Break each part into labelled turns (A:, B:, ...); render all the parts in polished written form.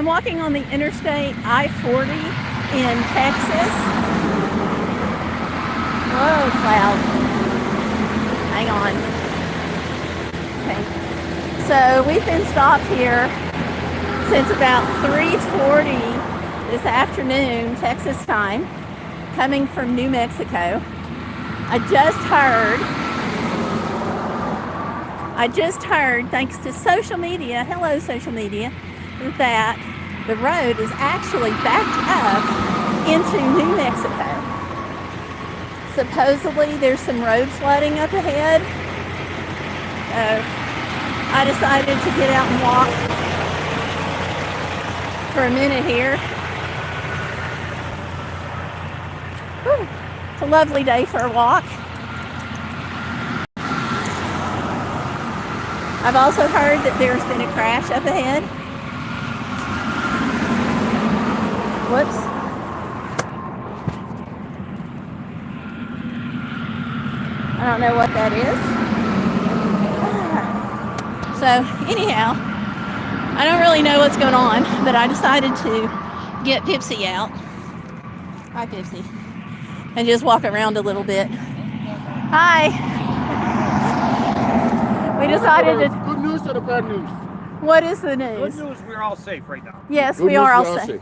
A: I'm walking on the interstate I-40 in Texas. Whoa, it's loud. Hang on. Okay. So we've been stopped here since about 3:40 this afternoon, Texas time, coming from New Mexico. I just heard, thanks to social media, hello social media, that the road is actually backed up into New Mexico. Supposedly there's some road flooding up ahead. I decided to get out and walk for a minute here. Whew. It's a lovely day for a walk. I've also heard that there's been a crash up ahead. Whoops. I don't know what that is. So anyhow, I don't really know what's going on, but I decided to get Pipsy out. Hi, Pipsy. And just walk around a little bit. Hi. We decided to...
B: Good news or the bad news?
A: What is the news?
C: Good news, we're all safe right now.
A: Yes, we are all safe.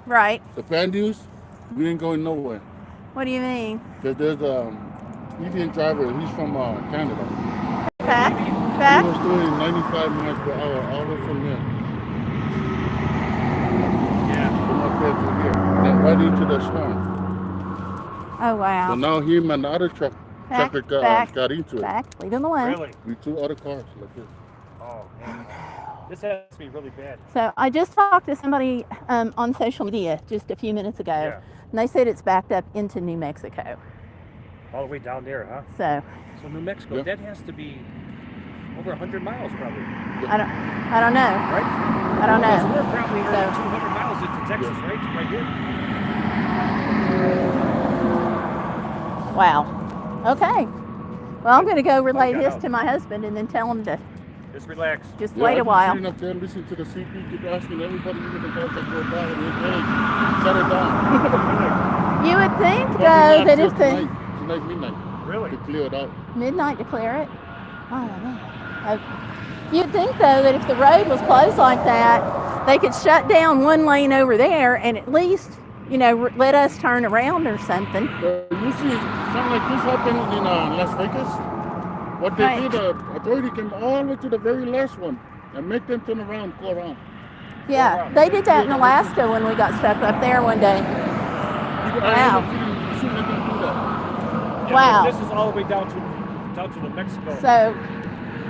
A: Right.
B: The bad news, we ain't going nowhere.
A: What do you mean?
B: Because there's a Indian driver, he's from Canada.
A: Back?
B: He was doing 95 miles per hour all the way from here.
C: Yeah.
B: From up there to here. And right into the storm.
A: Oh, wow.
B: So now him and the other traffic got into it.
A: Back, leave him alone.
C: Really?
B: With two other cars like this.
C: Oh, man. This has to be really bad.
A: So I just talked to somebody on social media just a few minutes ago,
C: Yeah.
A: and they said it's backed up into New Mexico.
C: All the way down there, huh?
A: So
C: New Mexico,
B: Yeah.
C: that has to be over 100 miles probably,
A: I don't know.
C: right?
A: I don't
C: Because
A: know.
C: we're probably over
A: So-
C: 200 miles into Texas, right here.
A: Wow. Okay. Well, I'm going to go relay
C: got
A: this
C: out.
A: to my husband and then tell him to
C: Just relax.
A: just
B: Yeah,
A: wait a
B: I be
A: while.
B: sitting up there listening to the CP, keep asking everybody, even the guys that go by, and they hey, shut it down.
A: You would think,
B: Probably
A: though,
B: not
A: that
B: till
A: if the
B: tonight midnight,
C: Really?
B: to clear it out.
A: midnight to clear it, I don't know. You'd think, though, that if the road was closed like that, they could shut down one lane over there and at least, let us turn around or something.
B: You see something like this happen in Las Vegas? What they
A: Right.
B: did, the authority came all the way to the very last one and make them turn around, go around.
A: Yeah, they did that in Alaska when we got stuck up there one day. Wow.
B: You shouldn't let them do that.
C: Yeah,
A: Wow.
C: This is all the way down to New Mexico.
A: So,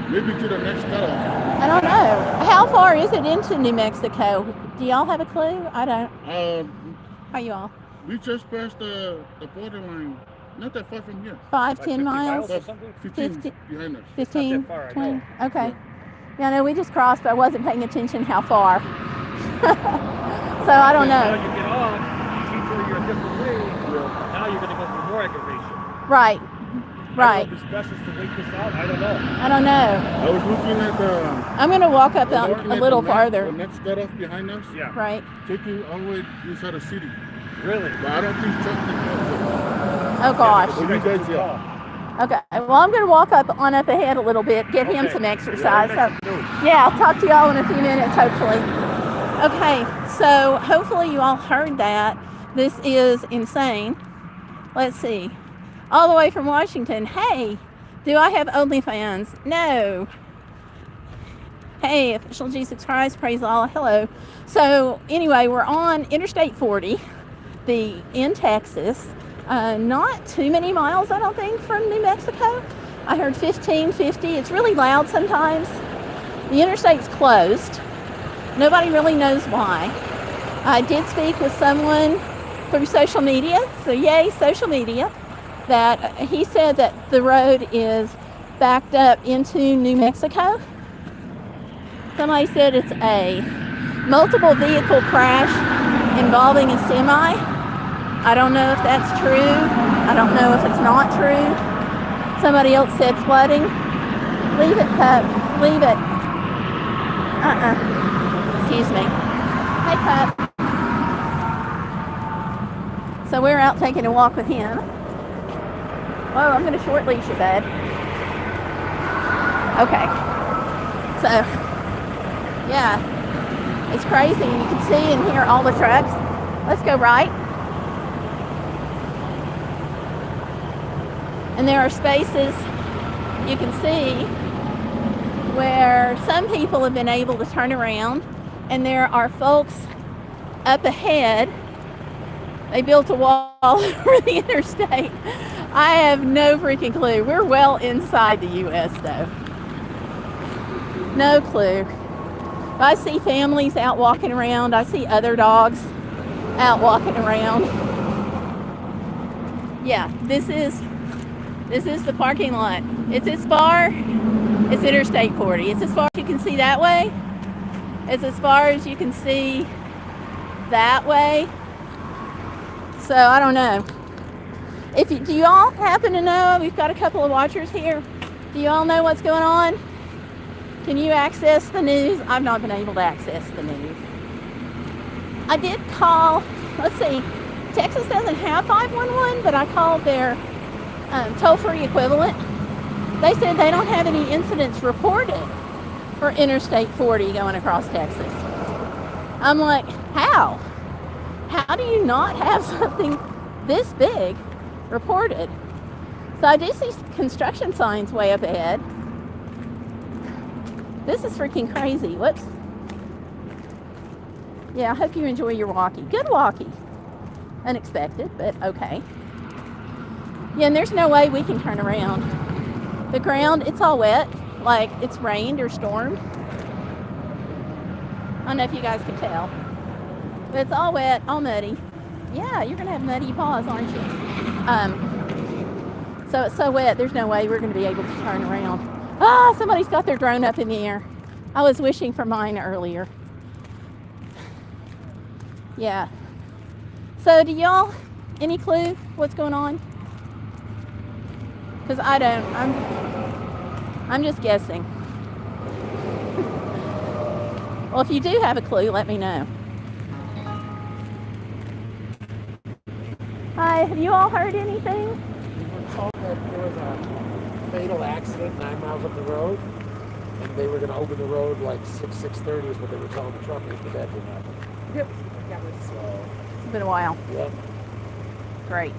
B: Maybe to the next cutoff.
A: I don't know. How far is it into New Mexico? Do y'all have a clue? I don't. Are you all?
B: We just passed the borderline, not that far from here.
A: 5,
C: Like
A: 10
C: 50
A: miles?
C: or something?
B: 15 behind us.
A: 15,
C: Not that far, I
A: 20?
C: know.
A: Okay. Yeah, no, we just crossed, but I wasn't paying attention how far. So I don't
C: Now
A: know.
C: you get off, detour you're a different way. Now you're going to go through more aggravation.
A: Right. Right.
C: I don't know if it's best to wait this out. I don't know.
A: I don't know.
B: I was looking at the...
A: I'm going to walk up
B: I was
A: a
B: looking at
A: little
B: the map,
A: farther.
B: The next cutoff behind us,
C: Yeah.
A: Right.
B: taking all the way inside the city.
C: Really?
B: But I don't think truck can go
A: Oh, gosh.
B: Well, you guys, yeah.
A: Okay. Well, I'm going to walk up ahead a little bit, get him
C: Okay.
A: some exercise.
C: Yeah,
A: So,
C: do.
A: yeah, I'll talk to y'all in a few minutes, hopefully. Okay, so hopefully you all heard that. This is insane. Let's see. All the way from Washington. Hey, do I have OnlyFans? No. Hey, official Jesus Christ, praise Allah. Hello. So anyway, we're on Interstate 40, in Texas. Not too many miles, I don't think, from New Mexico. I heard 15, 50. It's really loud sometimes. The interstate's closed. Nobody really knows why. I did speak with someone through social media, so yay, social media, that he said that the road is backed up into New Mexico. Somebody said it's a multiple vehicle crash involving a semi. I don't know if that's true. I don't know if it's not true. Somebody else said flooding. Leave it, pup. Leave it. Excuse me. Hey, pup. So we're out taking a walk with him. Whoa, I'm going to short leash you, bud. Okay. So, yeah, it's crazy. You can see and hear all the trucks. Let's go right. And there are spaces you can see where some people have been able to turn around, and there are folks up ahead. They built a wall over the interstate. I have no freaking clue. We're well inside the U.S. though. No clue. I see families out walking around. I see other dogs out walking around. Yeah, this is the parking lot. It's as far as Interstate 40. It's as far as you can see that way. It's as far as you can see that way. So I don't know. Do you all happen to know? We've got a couple of watchers here. Do you all know what's going on? Can you access the news? I've not been able to access the news. I did call. Let's see. Texas doesn't have 511, but I called their toll-free equivalent. They said they don't have any incidents reported for Interstate 40 going across Texas. I'm like, how? How do you not have something this big reported? So I do see construction signs way up ahead. This is freaking crazy. Whoops. Yeah, I hope you enjoy your walkie. Good walkie. Unexpected, but okay. Yeah, and there's no way we can turn around. The ground, it's all wet, like it's rained or stormed. I don't know if you guys can tell, but it's all wet, all muddy. Yeah, you're gonna have muddy paws, aren't you? So it's so wet, there's no way we're gonna be able to turn around. Ah, somebody's got their drone up in the air. I was wishing for mine earlier. Yeah. So do y'all, any clue what's going on? Because I don't. I'm just guessing. Well, if you do have a clue, let me know. Hi, have you all heard anything?
D: We were told that there was a fatal accident 9 miles up the road, and they were going to open the road like 6:30 is what they were telling the truckers, but that didn't happen.
A: Yep.
D: So,
A: It's been a while.
D: yeah,
A: Great.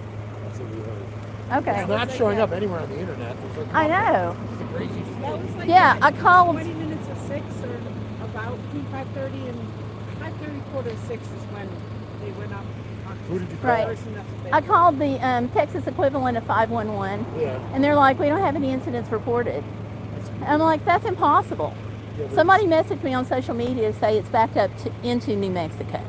D: that's what we heard.
A: Okay.
D: It's not showing up anywhere on the internet.
A: I know.
D: It's a crazy
E: That was like
A: Yeah, I called.
E: 20 minutes of 6 or about between 5:30 and 5:30, quarter to 6 is when they went up.
D: Who did you call?
A: Right. I called the Texas equivalent of 511,
D: Yeah.
A: and they're like, we don't have any incidents reported. And I'm like, that's impossible.
D: Yeah, but
A: Somebody messaged me on social media to say it's backed up into New Mexico.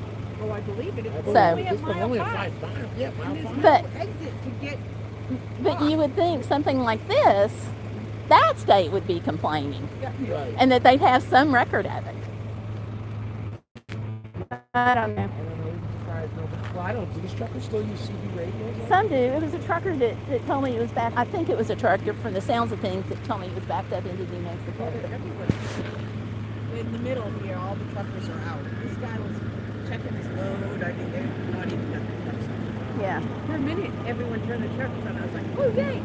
E: Oh, I believe it. It's
D: I
A: So-
E: only a
D: it's
E: mile
D: only a
E: 5.
D: 5 Yeah, mile
E: And there's
D: 5.
E: no
A: But-
E: exit to get.
A: But you would think something like this, that state would be complaining,
D: Right.
A: and that they'd have some record of it. I don't know.
D: I don't know. Well, I don't. Do these truckers still use CB radios?
A: Some do. It was a trucker that told me it was back. I think it was a trucker from the sounds of things that told me it was backed up into New Mexico.
E: Everywhere. In the middle here, all the truckers are out. This guy was checking his load. I mean, they're not even got the trucks on.
A: Yeah.
E: For a minute, everyone turned the trucks on. I was like, oh, yay!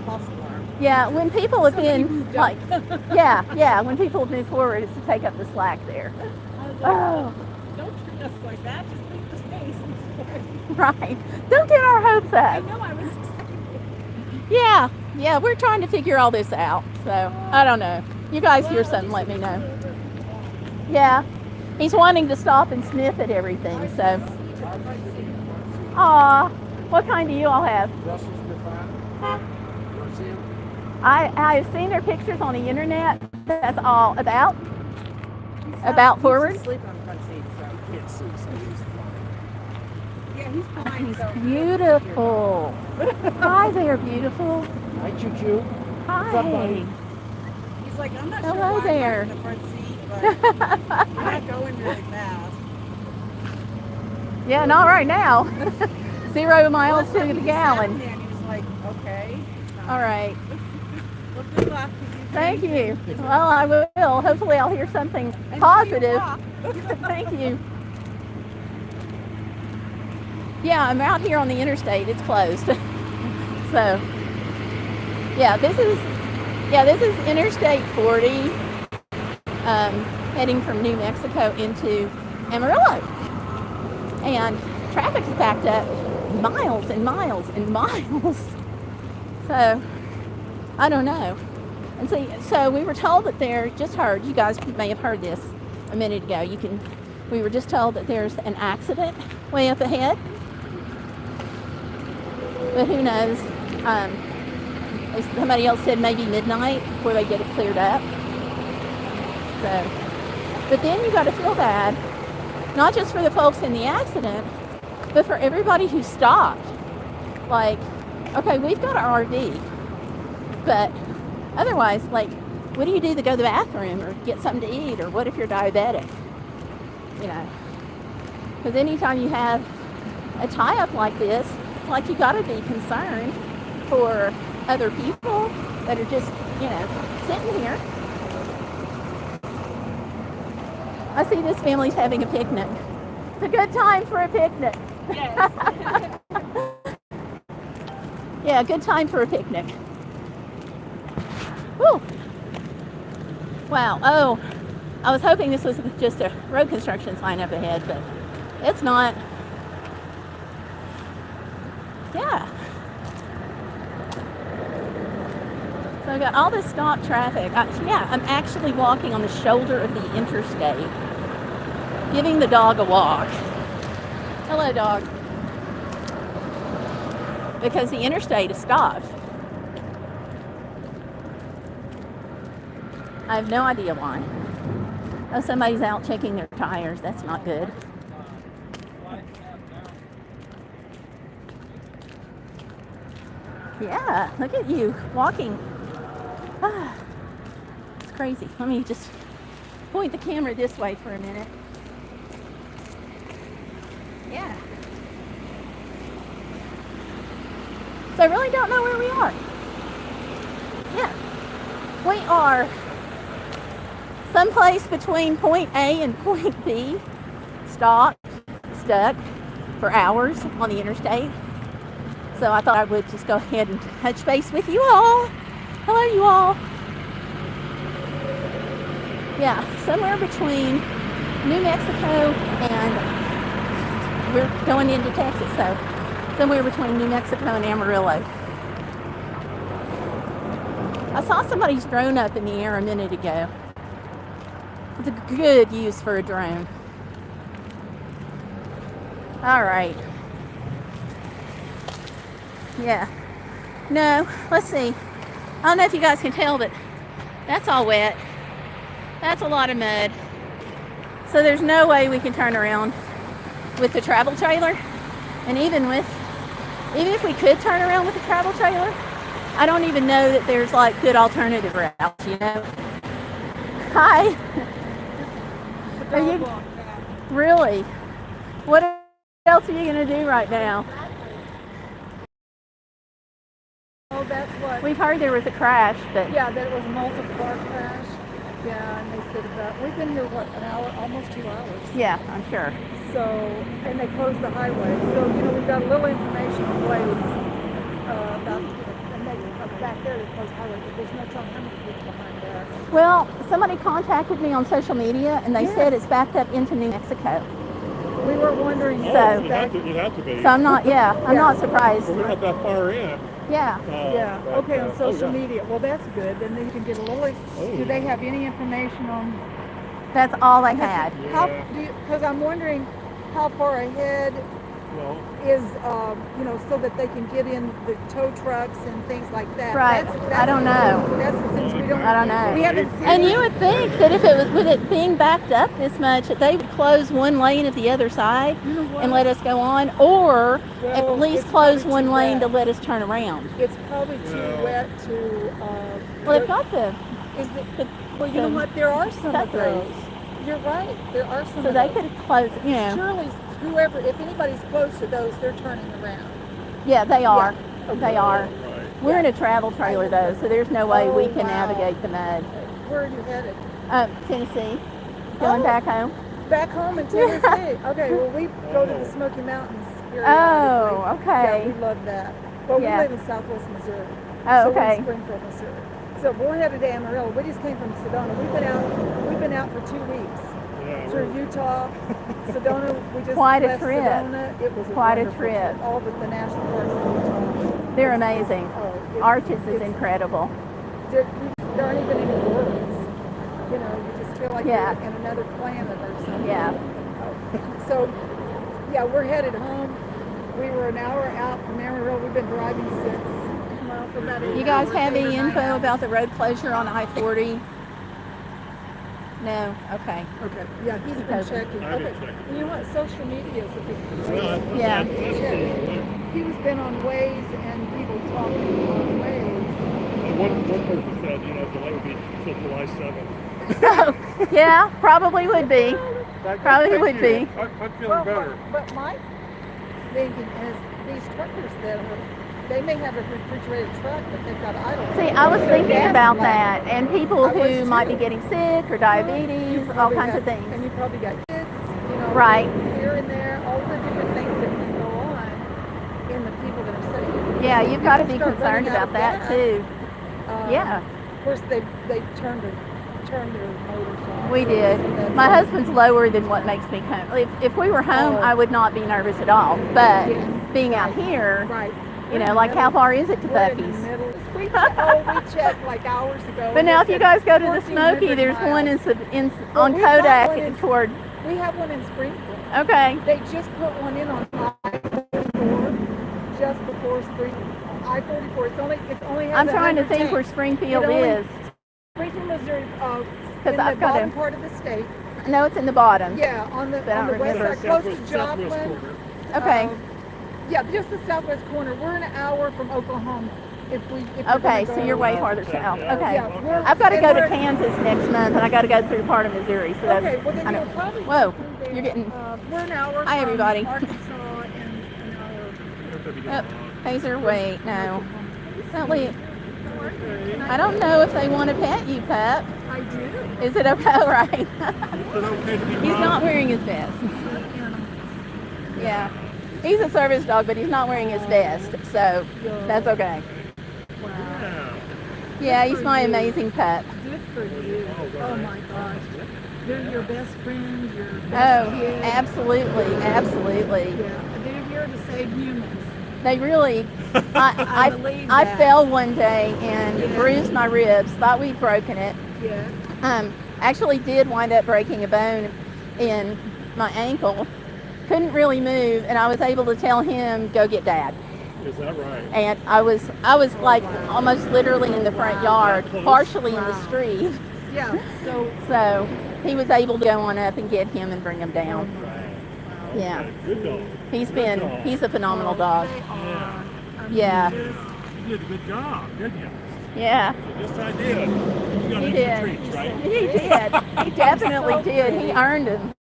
E: False alarm.
A: Yeah, when people have
E: Somebody
A: been
E: moved
A: like,
E: up.
A: yeah, when people have moved forward, it's to take up the slack there.
E: I was like,
A: Oh,
E: don't treat us like that. Just leave the space.
A: right. Don't get our hopes
E: I
A: up.
E: know, I was excited.
A: Yeah, we're trying to figure all this out. So, I don't know. You guys hear something, let me know. Yeah, he's wanting to stop and sniff at everything, so. Aw, what kind do you all have?
D: Russell's Grafana. You want to see him?
A: I've seen their pictures on the internet. That's all about forward.
E: Sleep on the front seat, so.
D: Can't see, so he's flying.
E: Yeah, he's fine.
A: He's
E: so
A: beautiful. Hi there, beautiful.
D: Hi, Choo Choo. What's up,
A: Hi.
D: buddy?
E: He's like, I'm not
A: Hello
E: sure why
A: there.
E: I'm in the front seat, but I'm not going really fast.
A: Yeah, not right now. 0 miles
E: Well,
A: to the
E: he
A: gallon.
E: sat there and he was like, okay.
A: All right.
E: Well, good luck. 'Cause you
A: Thank you. Well, I will. Hopefully I'll hear something positive. Thank you. Yeah, I'm out here on the interstate. It's closed. So, yeah, this is Interstate 40, heading from New Mexico into Amarillo. And traffic is backed up miles and miles and miles. So, I don't know. And so we were told that you guys may have heard this a minute ago. We were just told that there's an accident way up ahead. But who knows? Somebody else said maybe midnight before they get it cleared up. So, but then you got to feel bad, not just for the folks in the accident, but for everybody who stopped. Like, okay, we've got our RV, but otherwise, like, what do you do to go to the bathroom or get something to eat? Or what if you're diabetic? You know, because anytime you have a tie-up like this, it's like you got to be concerned for other people that are just, sitting here. I see this family's having a picnic. It's a good time for a picnic.
E: Yes.
A: Yeah, good time for a picnic. Whew. Wow. Oh, I was hoping this was just a road construction sign up ahead, but it's not. Yeah. So I've got all this stop traffic. I'm actually walking on the shoulder of the interstate, giving the dog a walk. Hello, dog. Because the interstate is stopped. I have no idea why. Oh, somebody's out checking their tires. That's not good. Yeah, look at you walking. Ah, it's crazy. Let me just point the camera this way for a minute. Yeah. So I really don't know where we are. Yeah. We are someplace between point A and point B, stuck for hours on the interstate. So I thought I would just go ahead and touch base with you all. Hello, you all. Yeah, somewhere between New Mexico and we're going into Texas, so somewhere between New Mexico and Amarillo. I saw somebody's drone up in the air a minute ago. It's a good use for a drone. All right. Yeah. No, let's see. I don't know if you guys can tell, but that's all wet. That's a lot of mud. So there's no way we can turn around with the travel trailer. And even if we could turn around with the travel trailer, I don't even know that there's like good alternative routes, you know? Hi. Are you really? What else are you gonna do right now?
F: Oh, that's what.
A: We've heard there was a crash, but
F: Yeah, that was a multi-car crash. Yeah, and they said we've been here, what, an hour, almost 2 hours.
A: yeah, I'm sure.
F: So, and they closed the highway. So, we've got a little information on ways about, and they back there they closed the highway, but there's no telling how many people behind us.
A: Well, somebody contacted me on social media, and they
F: Yes.
A: said it's backed up into New Mexico.
F: We were wondering.
A: So-
B: You'd have to be.
A: So I'm not surprised.
B: We're not that far in.
A: Yeah.
F: Yeah,
B: but,
F: okay, on social
B: yeah.
F: media. Well, that's good. Then you can get a little. Do they have any information on
A: That's all I had.
F: how? Because I'm wondering how far ahead
B: Well,
F: is, so that they can get in the tow trucks and things like that.
A: Right. I don't know.
F: That's the things we don't.
A: I don't know.
F: We haven't seen.
A: And you would think that if it was with it being backed up this much, that they would close one lane at the other side
F: You know what?
A: and let us go on, or
F: Well,
A: at least
F: it's
A: close
F: probably
A: one
F: too
A: lane to
F: wet.
A: let us turn around.
F: It's probably too
B: Well.
F: wet to.
A: Well, they've got the
F: Well, you know what? There are some of
A: cut-throughs.
F: those. You're right. There are some.
A: So
F: of
A: they
F: those.
A: could close,
F: Surely, whoever, if anybody's close to those, they're turning around.
A: Yeah, they are.
F: Okay.
A: They are.
B: right.
A: We're in a travel trailer though, so there's no way we
F: Oh,
A: can
F: wow.
A: navigate the mud.
F: Where are you headed?
A: Tennessee, going
F: Oh.
A: back home.
F: Back home in Tennessee. Okay, well, we go to the Smoky Mountains periodically.
A: Oh, okay.
F: Yeah, we love that. Well,
A: Yeah.
F: we live in Southwest Missouri.
A: Oh,
F: so we're
A: okay.
F: in Springfield, Missouri. So we're headed to Amarillo. We just came from Sedona. We've been out for 2 weeks.
B: Yeah,
F: Through Utah, Sedona. We just
A: Quite a
F: left
A: trip.
F: Sedona. It was
A: Quite a
F: wonderful
A: trip.
F: All the national parks in Utah.
A: They're amazing.
F: It's-
A: Arches is
F: it's-
A: incredible.
F: There aren't even any words. You know, you just feel like
A: Yeah.
F: you're in another planet or something.
A: Yeah.
F: So, yeah, we're headed home. We were an hour out from Amarillo. We've been driving for about 8
A: You guys
F: hours,
A: have
F: 8 or
A: any
F: 9
A: info
F: hours.
A: about the road closure on I-40? No. Okay.
F: Okay. Yeah, he's been
A: Okay.
F: checking.
B: I've been
F: Okay.
B: checking.
F: And you know what? Social media is a big thing.
A: Yeah.
F: He was been on Waze and people talking on Waze.
B: One person said, delay would be till July 7th.
A: Yeah, probably would be. Probably would be.
B: I'm feeling better.
F: But my thinking is these truckers that they may have a refrigerated truck, but they've got idle.
A: See, I was
F: Their
A: thinking
F: gas
A: about
F: lag.
A: that, and people
F: I was
A: who might be
F: too.
A: getting sick or diabetes,
F: You
A: all
F: probably
A: kinds
F: got-
A: of things.
F: And you probably got kids,
A: Right.
F: here and there, all the different things that can go on in the people that are sitting.
A: Yeah, you've got to be
F: Start
A: concerned
F: running out
A: about
F: of
A: that
F: gas.
A: too. Yeah,
F: Of course, they've turned their motors off.
A: we did.
F: So that's-
A: My husband's lower than what makes me comfortable. If we were home,
F: Oh.
A: I would not be nervous at all. But
F: Yes.
A: being out here,
F: Right.
A: like how far is it to
F: We're in the
A: Buc-ee's?
F: middle. We checked like hours ago.
A: But now, if you guys go to the
F: 1,400
A: Smoky, there's
F: miles.
A: one
F: Well,
A: on
F: we've got
A: Kodak
F: one in-
A: toward.
F: We have one in Springfield.
A: Okay.
F: They just put one in on I-44, just before I-44. It's only has
A: I'm trying to
F: 100
A: think where
F: tanks.
A: Springfield
F: It only-
A: is.
F: Springfield, Missouri, in
A: I've
F: the
A: got
F: bottom
A: to-
F: part of the state.
A: No, it's in the bottom.
F: Yeah, on the
A: But I don't
F: west
A: remember.
F: side, close to
B: Southwest
F: Joplin.
B: corner.
A: Okay.
F: Yeah, just the southwest corner. We're an hour from Oklahoma. If we're
A: Okay,
F: gonna
A: so
F: go-
A: you're way farther south. Okay.
F: Yeah, we're-
A: I've got to
F: and
A: go to
F: we're-
A: Kansas next month, and I got to go through part of Missouri. So that's.
F: Okay, well then
A: I know.
F: you'll probably
A: Whoa,
F: go through there.
A: you're getting.
F: We're an hour
A: Hi,
F: from
A: everybody.
F: Arkansas and an hour.
A: Hazer, wait, no. Don't leave. I don't know if they want to pet you, pup.
F: I do.
A: Is it okay? All right.
B: Is it okay to be
A: He's not wearing his vest. Yeah. He's a service dog, but he's not wearing his vest, so that's okay.
F: Wow.
A: Yeah, he's my amazing pup.
F: Good for you. Oh my gosh. They're your best friends, your best
A: Oh,
F: kids.
A: absolutely, absolutely.
F: Yeah, they're here to save humans.
A: They really.
F: I believe
A: I
F: that.
A: fell one day and
F: Yeah.
A: bruised my ribs. Thought we'd broken it.
F: Yeah.
A: Actually did wind up breaking a bone in my ankle. Couldn't really move, and I was able to tell him, "Go get Dad."
B: Is that right?
A: And I was like almost literally in the front yard, partially in the street.
F: Yeah. So
A: So he was able to go on up and get him and bring him down. Yeah,
B: Okay, good dog.
A: he's a phenomenal dog.
F: they are. I mean,
A: Yeah,
B: You did a good job, didn't you?
A: yeah,
B: Yes, I did. You got
A: he
B: extra
A: did.
B: treats, right?
A: He did. He definitely did. He earned them.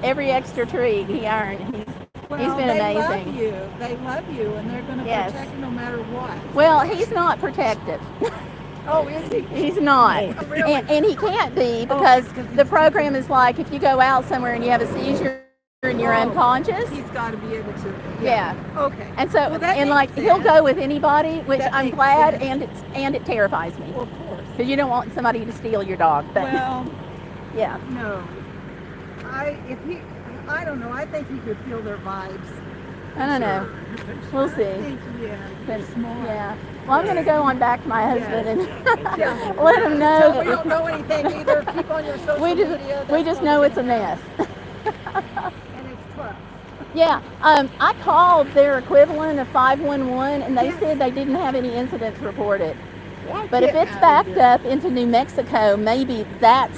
A: Every extra treat he earned. He's been
F: they
A: amazing.
F: love you. They love you, and they're going to
A: Yes.
F: protect you no matter what.
A: Well, he's not protective.
F: Oh, is he?
A: He's not.
F: Oh, really?
A: And he can't be because the program is like if you go out somewhere and you have a seizure and you're
F: Oh.
A: unconscious.
F: He's got to be able to.
A: Yeah.
F: Okay.
A: And so,
F: Well, that
A: and
F: makes
A: like he'll
F: sense.
A: go with anybody, which
F: That
A: I'm
F: makes
A: glad,
F: sense.
A: and it terrifies me
F: Well, of course.
A: because you don't want somebody to steal your dog. But
F: Well,
A: yeah,
F: no. I don't know. I think he could feel their vibes.
A: I don't know. We'll
F: I
A: see.
F: think, yeah,
A: But,
F: you're smart.
A: yeah. Well, I'm gonna go on back to my husband and
F: Yeah.
A: let him
F: So we
A: know.
F: don't know anything either. Keep on your social
A: We
F: media.
A: just
F: That's
A: know
F: all
A: it's a mess.
F: And it's trucks.
A: Yeah, I called their equivalent of 511, and they said they didn't have any incidents reported. But if
F: Get
A: it's
F: out of
A: backed
F: here.
A: up into New Mexico, maybe that's